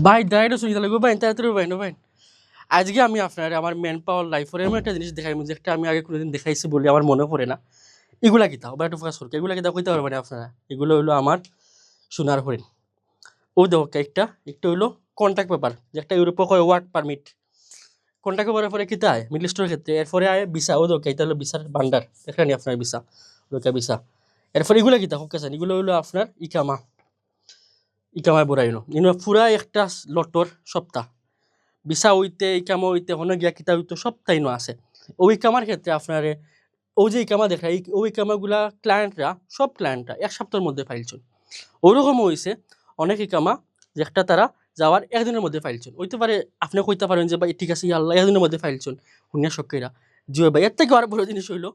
ভাই দাঁড়িয়ে সুবিধা লাগবে ভাই তাড়াতাড়ি ভাই না ভাই আজকে আমি আপনার আমার ম্যান পাওয়ার লাইফের এমন একটা জিনিস দেখাই যে একটা আমি আগে কোনোদিন দেখাইছি বলে আমার মনে পড়ে না। এগুলা কিতা বা একটু ফোকাস করকে এগুলা কিতা কইতে পারবেন আপনারা? এগুলো হইলো আমার সোনার হরিণ। ও দেখো একটা একটা হইলো কন্ট্যাক্ট পেপার যে একটা ইউরোপ কয় ওয়ার্ক পারমিট। কন্ট্যাক্ট পেপারের পরে কিতা হয় মিডল স্টোরের ক্ষেত্রে, এরপরে আয় ভিসা। ও দেখো এটা হলো ভিসার ভান্ডার, দেখেন আপনার ভিসা ওটা ভিসা। এরপরে এগুলা কিতা হোকেছেন এগুলো হইলো আপনার ইকামা, ইকামায় বড়াইলো ইনো পুরা একটা লটর সপ্তাহ ভিসা হইতে ইকামা হইতে হনে গিয়া কিতা হইতো সবটাই নো আছে। ওই কামার ক্ষেত্রে আপনার ওই যে ইকামা দেখা ওই কামাগুলা ক্লায়েন্টরা সব ক্লায়েন্টরা এক সপ্তাহের মধ্যে ফাইলছেন। ওরকম হয়েছে অনেক ইকামা যে একটা তারা যাওয়ার একদিনের মধ্যে ফাইলছেন হইতে পারে। আপনি কইতে পারেন যে ভাই ঠিক আছে আল্লাহ একদিনের মধ্যে ফাইলছেন হুনিয়া শক্কেরা জিও ভাই এর থেকে আরো বড় জিনিস হইলো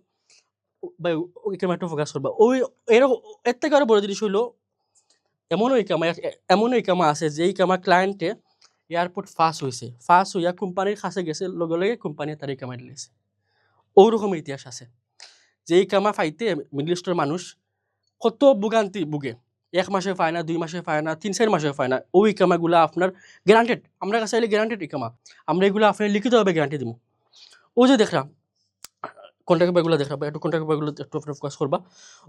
ভাই ওই কামা একটু ফোকাস করবা ওই এরকম। এর থেকে আরো বড় জিনিস হইলো এমনও ইকামা আছে যে ইকামা ক্লায়েন্টে এয়ারপোর্ট ফাঁস হয়েছে, ফাঁস হইয়া কোম্পানির কাছে গেছে, লগে লগে কোম্পানি তার ইকামা দিয়েছে। ওরকম ইতিহাস আছে যে ইকামা ফাইতে মিডল ইস্টের মানুষ কত ভোগান্তি ভুগে। ১ মাসে পায় না, ২ মাসে পায় না, ৩-৪ মাসে পায় না। ওই ইকামাগুলা আপনার গ্যারান্টেড, আমরা কাছে চাইলে গ্যারান্টেড ইকামা আমরা এগুলো আপনার লিখিতভাবে গ্যারান্টি দিব। ও যে দেখলাম কন্ট্রাক্ট পেপারগুলো দেখলাম একটু কন্ট্রাক্ট পেপারগুলো একটু ফোকাস করবা।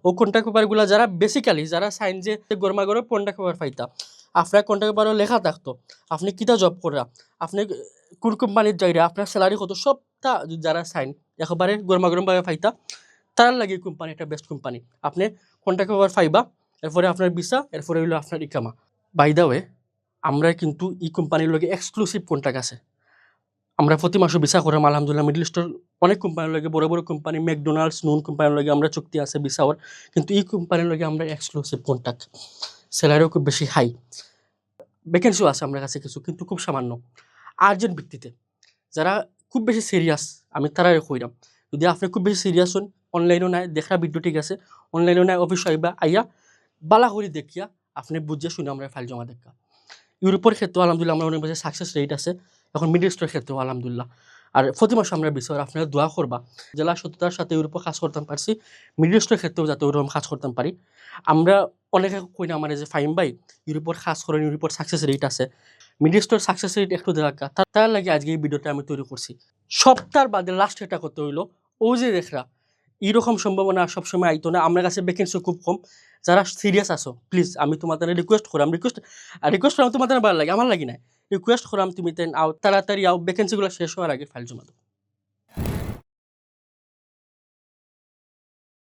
ও কন্ট্রাক্ট পেপারগুলো যারা বেসিক্যালি যারা সাইন যে গরমা গরম কন্ট্রাক্ট পেপার পাইতা, আপনার কন্ট্রাক্ট পেপারও লেখা থাকতো আপনি কিতা জব করা, আপনি কোন কোম্পানির যাইরা, আপনার স্যালারি কত, সবটা যারা সাইন একেবারে গরমা গরমভাবে পাইতা তার লাগে কোম্পানি একটা বেস্ট কোম্পানি। আপনি কন্ট্রাক্ট পেপার পাইবা, এরপরে আপনার ভিসা, এরপরে হইলো আপনার ইকামা। বাই দা ওয়ে আমরা কিন্তু ই কোম্পানির লগে এক্সক্লুসিভ কন্ট্রাক্ট আছে। আমরা প্রতি মাসে ভিসা করাম আলহামদুলিল্লাহ। মিডল ইস্টের অনেক কোম্পানির লগে বড় বড় কোম্পানি ম্যাকডোনাল্ডস নুন কোম্পানির লগে আমরা চুক্তি আছে ভিসাওয়ার, কিন্তু এই কোম্পানির লগে আমরা এক্সক্লুসিভ কন্ট্রাক্ট। স্যালারিও খুব বেশি হাই, ভ্যাকেন্সিও আছে আমার কাছে কিছু কিন্তু খুব সামান্য। আর্জেন্ট ভিত্তিতে যারা খুব বেশি সিরিয়াস আমি তারাই কইরাম, যদি আপনি খুব বেশি সিরিয়াস হন অনলাইনও নাই দেখা ভিডিও ঠিক আছে, অনলাইনও নাই অফিস আইবা আইয়া বালা করি দেখিয়া আপনি বুঝে শুনে আমরা ফাইল জমা দেখা। ইউরোপের ক্ষেত্রেও আলহামদুলিল্লাহ আমরা অনেক বেশি সাকসেস রেট আছে, এখন মিডল ইস্টের ক্ষেত্রেও আলহামদুলিল্লাহ। আর প্রতি মাসে আমরা বিষয় আপনারা দোয়া করবা জেলা সত্যতার সাথে ইউরোপে কাজ করতাম পারছি, মিডল ইস্টের ক্ষেত্রেও যাতে ওরকম কাজ করতাম পারি। আমরা অনেকে কই না আমার যে ফাইম ভাই ইউরোপের কাজ করেন, ইউরোপের সাকসেস রেট আছে, মিডল ইস্টের সাকসেস রেট একটু দেখা তার লাগে আজকে এই ভিডিওটা আমি তৈরি করছি। সপ্তাহ বাদে লাস্ট এটা করতে হইলো ও যে দেখরা এরকম সম্ভাবনা সবসময় আইতো না, আমার কাছে ভ্যাকেন্সি খুব কম। যারা সিরিয়াস আছো প্লিজ আমি তোমাদের রিকোয়েস্ট করাম, রিকোয়েস্ট করাম তোমাদের ভালো লাগে আমার লাগি না, রিকোয়েস্ট করাম তুমি তেন আও তাড়াতাড়ি আও ভ্যাকেন্সিগুলো শেষ হওয়ার আগে ফাইল জমা দাও।